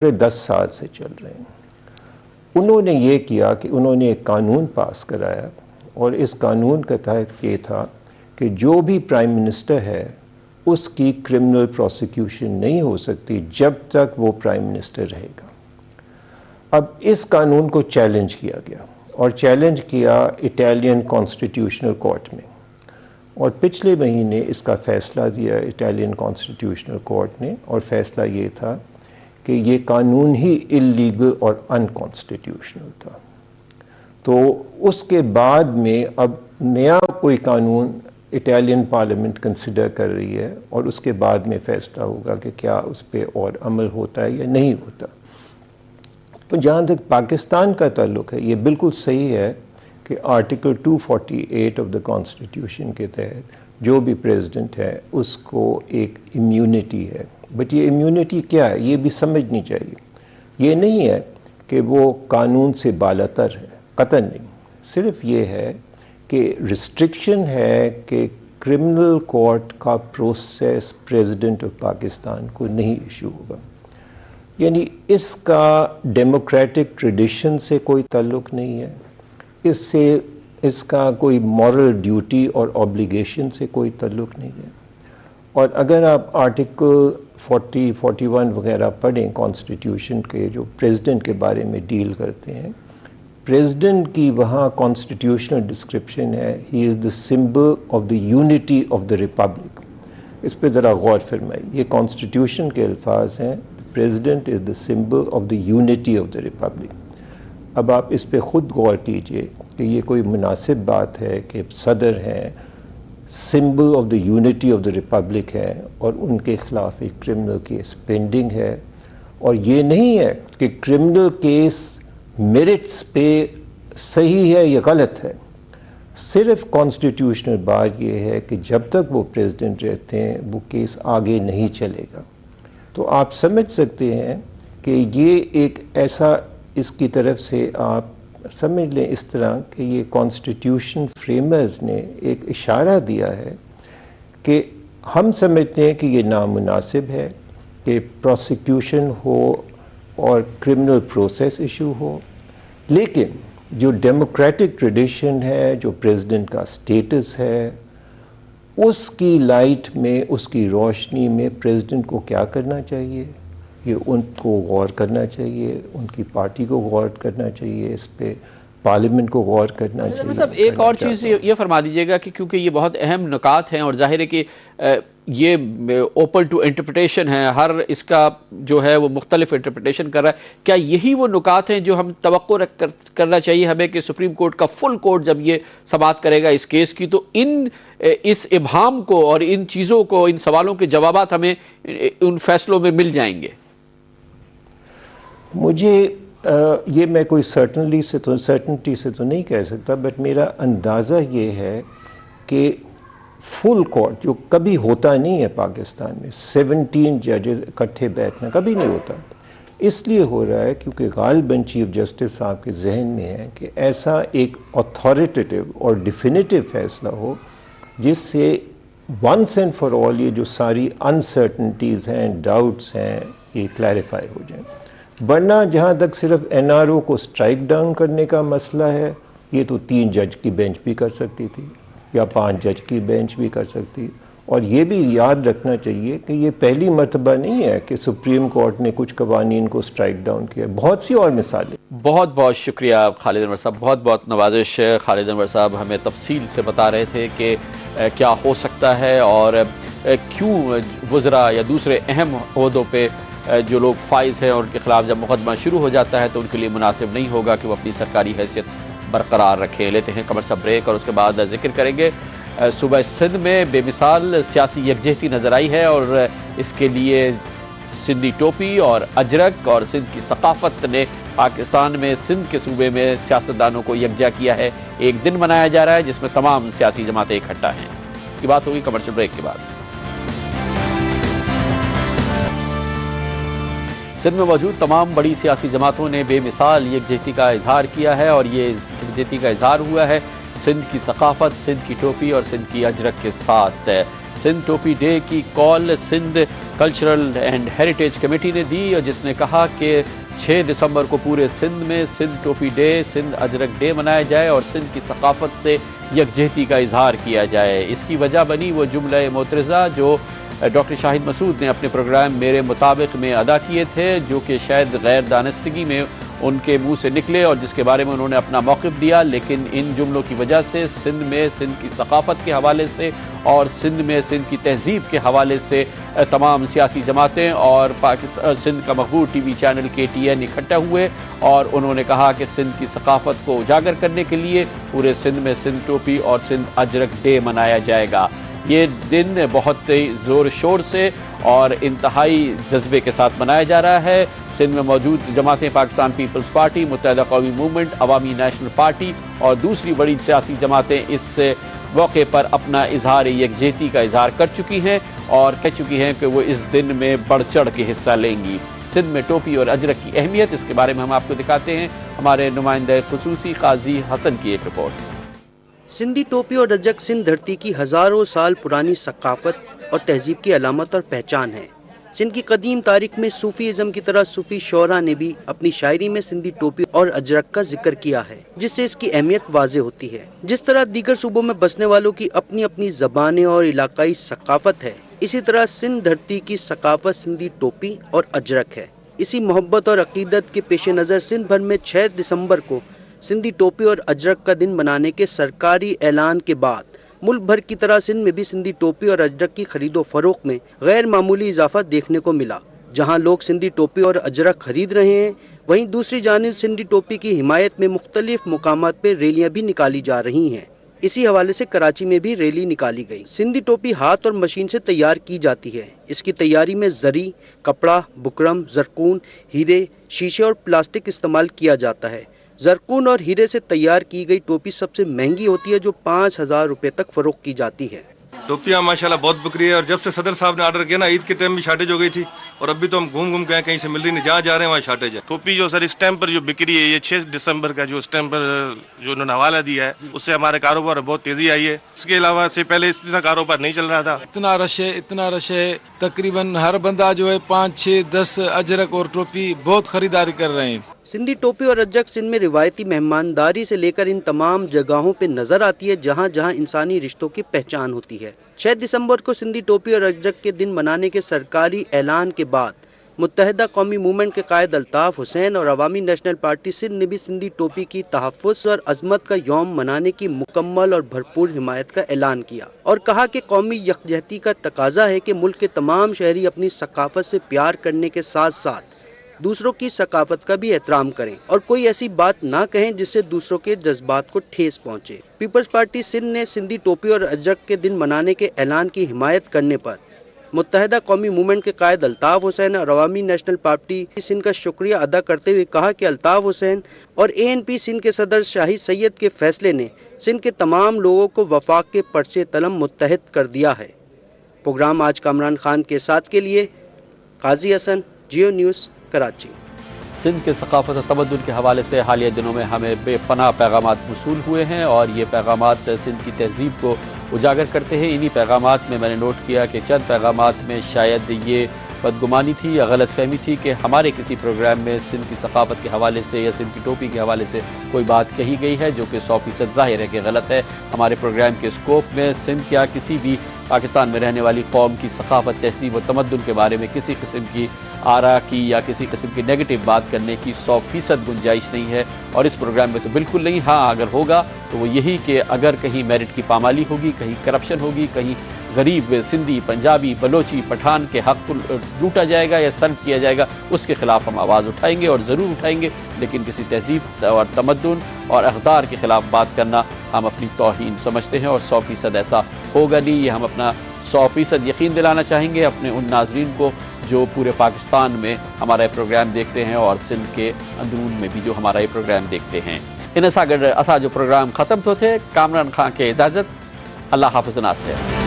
10 साल से चल रहे हैं। उन्होंने ये किया कि उन्होंने एक कानून पास कराया और इस कानून के तहत ये था कि जो भी प्राइम मिनिस्टर है उसकी क्रिमिनल प्रोसिक्यूशन नहीं हो सकती जब तक वो प्राइम मिनिस्टर रहेगा। अब इस कानून को चैलेंज किया गया और चैलेंज किया इटालियन कॉन्स्टिट्यूशनल कोर्ट में, और पिछले महीने इसका फ़ैसला दिया इटालियन कॉन्स्टिट्यूशनल कोर्ट ने, और फ़ैसला ये था कि ये कानून ही इल्लीगल और अनकॉन्स्टिट्यूशनल था। तो उसके बाद में अब नया कोई कानून इटालियन पार्लियामेंट कंसिडर कर रही है और उसके बाद में फ़ैसला होगा कि क्या उस पर और अमल होता है या नहीं होता। तो जहाँ तक पाकिस्तान का ताल्लुक़ है, ये बिल्कुल सही है कि आर्टिकल 248 ऑफ द कॉन्स्टिट्यूशन के तहत जो भी प्रेसिडेंट है उसको एक इम्यूनिटी है। बट ये इम्यूनिटी क्या है ये भी समझनी चाहिए। ये नहीं है कि वो कानून से बालातर है, कतई नहीं। सिर्फ ये है कि रिस्ट्रिक्शन है कि क्रिमिनल कोर्ट का प्रोसेस प्रेसिडेंट ऑफ पाकिस्तान को नहीं इशू होगा। यानी इसका डेमोक्रेटिक ट्रेडिशन से कोई ताल्लुक़ नहीं है, इसका कोई मॉरल ड्यूटी और ऑब्लिगेशन से कोई ताल्लुक़ नहीं है। और अगर आप आर्टिकल 40, 41 वगैरह पढ़ें कॉन्स्टिट्यूशन के, जो प्रेसिडेंट के बारे में डील करते हैं, प्रेसिडेंट की वहाँ कॉन्स्टिट्यूशनल डिस्क्रिप्शन है, he is the symbol of the unity of the Republic. इस पर ज़रा गौर फरमाइए, ये कॉन्स्टिट्यूशन के अल्फाज हैं, president is the symbol of the unity of the Republic. अब आप इस पर ख़ुद गौर कीजिए कि ये कोई मुनासिब बात है कि सदर हैं, symbol of the unity of the Republic है और उनके ख़िलाफ़ एक क्रिमिनल केस पेंडिंग है। और ये नहीं है कि क्रिमिनल केस मेरिट्स पे सही है या गलत है, सिर्फ कॉन्स्टिट्यूशनल बात ये है कि जब तक वो प्रेसिडेंट रहते हैं वो केस आगे नहीं चलेगा। तो आप समझ सकते हैं कि ये एक ऐसा, इसकी तरफ से आप समझ लें इस तरह कि ये कॉन्स्टिट्यूशन फ्रेमर्स ने एक इशारा दिया है कि हम समझते हैं कि ये नामुनासिब है कि प्रोसिक्यूशन हो और क्रिमिनल प्रोसेस इशू हो, लेकिन जो डेमोक्रेटिक ट्रेडिशन है, जो प्रेसिडेंट का स्टेटस है, उसकी लाइट में, उसकी रोशनी में प्रेसिडेंट को क्या करना चाहिए, ये उनको गौर करना चाहिए, उनकी पार्टी को गौर करना चाहिए, इस पे पार्लियामेंट को गौर करना चाहिए। मतलब एक और चीज़ ये फरमा दीजिएगा कि क्योंकि ये बहुत अहम नुकात हैं और जाहिर है कि ये ओपन टू इंटरप्रिटेशन है, हर इसका जो है वो मुख्तलिफ इंटरप्रिटेशन कर रहा है, क्या यही वो नुकात हैं जो हम तवक्को करना चाहिए हमें कि सुप्रीम कोर्ट का फुल कोर्ट जब ये समाअत करेगा इस केस की, तो इस इब्हाम को और इन चीज़ों को, इन सवालों के जवाबात हमें उन फैसलों में मिल जाएंगे? मुझे ये मैं कोई सर्टनटी से तो नहीं कह सकता, बट मेरा अंदाज़ा ये है कि फुल कोर्ट जो कभी होता नहीं है पाकिस्तान में, 17 जजेस इकट्ठे बैठना कभी नहीं होता, इसलिए हो रहा है क्योंकि गालिबन चीफ जस्टिस साहब के जहन में है कि ऐसा एक अथॉरिटेटिव और डिफिनेटिव फैसला हो जिससे वंस एंड फॉर ऑल ये जो सारी अनसर्टनिटीज़ हैं, डाउट्स हैं, ये क्लैरिफाई हो जाए। वरना जहाँ तक सिर्फ NRO को स्ट्राइक डाउन करने का मसला है, ये तो 3 जज की बेंच भी कर सकती थी या 5 जज की बेंच भी कर सकती। और ये भी याद रखना चाहिए कि ये पहली मर्तबा नहीं है कि सुप्रीम कोर्ट ने कुछ कवानीन को स्ट्राइक डाउन किया, बहुत सी और मिसालें। बहुत बहुत शुक्रिया खालिद अनवर साहब, बहुत बहुत नवाजिश। खालिद अनवर साहब हमें तफसील से बता रहे थे कि क्या हो सकता है और क्यों वज़रा या दूसरे अहम ओहदों पे जो लोग फाइज हैं और उनके खिलाफ जब मुकदमा शुरू हो जाता है तो उनके लिए मुनासिब नहीं होगा कि वो अपनी सरकारी हैसियत बरकरार रखें। लेते हैं कमर्शियल ब्रेक और उसके बाद जिक्र करेंगे सूबा सिंध में बेमिसाल सियासी यकजहती नज़र आई है और इसके लिए सिंधी टोपी और अजरक और सिंध की सकाफ़त ने पाकिस्तान में सिंध के सूबे में सियासतदानों को यकजा किया है। एक दिन मनाया जा रहा है जिसमें तमाम सियासी जमातें इकट्ठा हैं। इसकी बात होगी कमर्शियल ब्रेक के बाद। सिंध में मौजूद तमाम बड़ी सियासी जमातों ने बेमिसाल यकजहती का इजहार किया है और ये यकजहती का इजहार हुआ है सिंध की सकाफ़त, सिंध की टोपी और सिंध की अजरक के साथ। सिंध टोपी डे की call Sindh cultural and heritage committee ने दी, और जिसने कहा कि 6 दिसंबर को पूरे सिंध में सिंध टोपी डे, सिंध अजरक डे मनाया जाए और सिंध की सकाफत से यकजहती का इजहार किया जाए। इसकी वजह बनी वो जुमला मोतरज़ा जो डॉक्टर शाहिद मसूद ने अपने प्रोग्राम मेरे मुताबिक में अदा किए थे, जो कि शायद गैर दानिस्तगी में उनके मुंह से निकले और जिसके बारे में उन्होंने अपना मौक़िफ़ दिया। लेकिन इन जुमलों की वजह से सिंध में सिंध की सकाफ़त के हवाले से और सिंध में सिंध की तहज़ीब के हवाले से तमाम सियासी जमातें और सिंध का मकबूल TV चैनल KTN इकट्ठा हुए, और उन्होंने कहा कि सिंध की सकाफ़त को उजागर करने के लिए पूरे सिंध में सिंध टोपी और सिंध अजरक डे मनाया जाएगा। ये दिन बहुत ज़ोर शोर से और इंतहाई जज्बे के साथ मनाया जा रहा है। सिंध में मौजूद जमातें पाकिस्तान पीपल्स पार्टी, मुत्तहिदा कौमी मूवमेंट, अवामी नेशनल पार्टी और दूसरी बड़ी सियासी जमातें इस मौके पर अपना इजहार यकजहती का इजहार कर चुकी हैं और कह चुकी हैं कि वो इस दिन में बढ़ चढ़ के हिस्सा लेंगी। सिंध में टोपी और अजरक की अहमियत, इसके बारे में हम आपको दिखाते हैं हमारे नुमाइंदे खुसूसी काजी हसन की एक रिपोर्ट। सिंधी टोपी और अजरक सिंध धरती की हज़ारों साल पुरानी सकाफत और तहजीब की अलामत और पहचान है। सिंध की कदीम तारीख में सूफीज़म की तरह सूफी शोरा ने भी अपनी शायरी में सिंधी टोपी और अजरक का जिक्र किया है, जिससे इसकी अहमियत वाज़े होती है। जिस तरह दीगर सूबों में बसने वालों की अपनी अपनी ज़बानें और इलाकाई सकाफत है, इसी तरह सिंध धरती की सकाफत सिंधी टोपी और अजरक है। इसी मोहब्बत और अकीदत के पेश नज़र सिंध भर में 6 दिसंबर को सिंधी टोपी और अजरक का दिन मनाने के सरकारी ऐलान के बाद मुल्क भर की तरह सिंध में भी सिंधी टोपी और अजरक की खरीदो फरोख्त में गैर मामूली इजाफा देखने को मिला। जहां लोग सिंधी टोपी और अजरक खरीद रहे हैं, वहीं दूसरी जानिब सिंधी टोपी की हिमायत में मुख्तलिफ मुकामात पर रैलियां भी निकाली जा रही हैं। इसी हवाले से कराची में भी रैली निकाली गई। सिंधी टोपी हाथ और मशीन से तैयार की जाती है। इसकी तैयारी में जरी, कपड़ा, बुकरम, जरकून, हीरे, शीशे और प्लास्टिक इस्तेमाल किया जाता है। जरकून और हीरे से तैयार की गई टोपी सबसे महंगी होती है, जो 5,000 रुपए तक फरोख्त की जाती है। टोपियाँ माशाल्लाह बहुत बिक रही है, और जब से सदर साहब ने ऑर्डर किया ना, ईद के टाइम भी शॉर्टेज हो गई थी, और अभी तो हम घूम घूम के कहीं से मिल रही नहीं, जहाँ जा रहे हैं वहाँ शॉर्टेज है। टोपी जो सर इस टाइम पर जो बिक्री है, ये 6 दिसंबर का जो इस टाइम पर जो उन्होंने हवाला दिया है, उससे हमारे कारोबार में बहुत तेजी आई है। इसके अलावा से पहले इतना कारोबार नहीं चल रहा था। इतना रश है, तकरीबन हर बंदा जो है 5, 6, 10 अजरक और टोपी बहुत खरीदारी कर रहे हैं। सिंधी टोपी और अजरक सिंध में रिवायती मेहमानदारी से लेकर इन तमाम जगहों पे नजर आती है, जहाँ जहाँ इंसानी रिश्तों की पहचान होती है। 6 दिसंबर को सिंधी टोपी और अजरक के दिन मनाने के सरकारी ऐलान के बाद मुत्तहिदा कौमी मूवमेंट के कायद अल्ताफ हुसैन और अवामी नेशनल पार्टी सिंध ने भी सिंधी टोपी की तहफ़्फ़ुज़ और अज़मत का यौम मनाने की मुकम्मल और भरपूर हिमायत का ऐलान किया और कहा कि कौमी यकजहती का तकाजा है कि मुल्क के तमाम शहरी अपनी सकाफत से प्यार करने के साथ साथ दूसरों की सकाफत का भी एहतराम करें और कोई ऐसी बात ना कहें जिससे दूसरों के जज्बात को ठेस पहुँचे। पीपल्स पार्टी सिंध ने सिंधी टोपी और अजरक के दिन मनाने के ऐलान की हिमायत करने पर मुत्तहिदा कौमी मूवमेंट के कायद अल्ताफ हुसैन और अवामी नेशनल पार्टी सिंध का शुक्रिया अदा करते हुए कहा कि अल्ताफ हुसैन और ANP सिंध के सदर शाहिद सैयद के फैसले ने सिंध के तमाम लोगों को वफाक के पर्चे तलम मुत्तहिद कर दिया है। प्रोग्राम आज कामरान खान के साथ के लिए काजी हसन, जियो न्यूज़, कराची। सिंध के सकाफत और तमद्दुन के हवाले से हालिया दिनों में हमें बेपनाह पैगामात मौसूल हुए हैं और ये पैगामात सिंध की तहजीब को उजागर करते हैं। इन्हीं पैगामात में मैंने नोट किया कि चंद पैगामात में शायद ये बदगुमानी थी या गलत फहमी थी कि हमारे किसी प्रोग्राम में सिंध की सकाफत के हवाले से या सिंध की टोपी के हवाले से कोई बात कही गई है, जो कि 100% जाहिर है कि गलत है। हमारे प्रोग्राम के स्कोप में सिंध या किसी भी पाकिस्तान में रहने वाली कौम की सकाफत, तहजीब और तमद्दुन के बारे में किसी किस्म की आरा की या किसी किस्म की नेगेटिव बात करने की 100% गुंजाइश नहीं है और इस प्रोग्राम में तो बिल्कुल नहीं। हाँ, अगर होगा तो वो यही कि अगर कहीं मेरिट की पामाली होगी, कहीं करप्शन होगी, कहीं गरीब सिंधी, पंजाबी, बलोची, पठान के हक को लूटा जाएगा या सर्व किया जाएगा, उसके ख़िलाफ़ हम आवाज़ उठाएंगे और ज़रूर उठाएंगे। लेकिन किसी तहजीब और तमद्दुन और अक़दार के ख़िलाफ़ बात करना हम अपनी तौहीन समझते हैं और 100% ऐसा होगा नहीं। ये हम अपना 100% यकीन दिलाना चाहेंगे अपने उन नाजरीन को जो पूरे पाकिस्तान में हमारा ये प्रोग्राम देखते हैं और सिंध के अंदरून में भी जो हमारा ये प्रोग्राम देखते हैं। इन सागर असा जो प्रोग्राम ख़त्म तो थे कामरान खां के इजाज़त। अल्लाह हाफ़िज़ नासिर।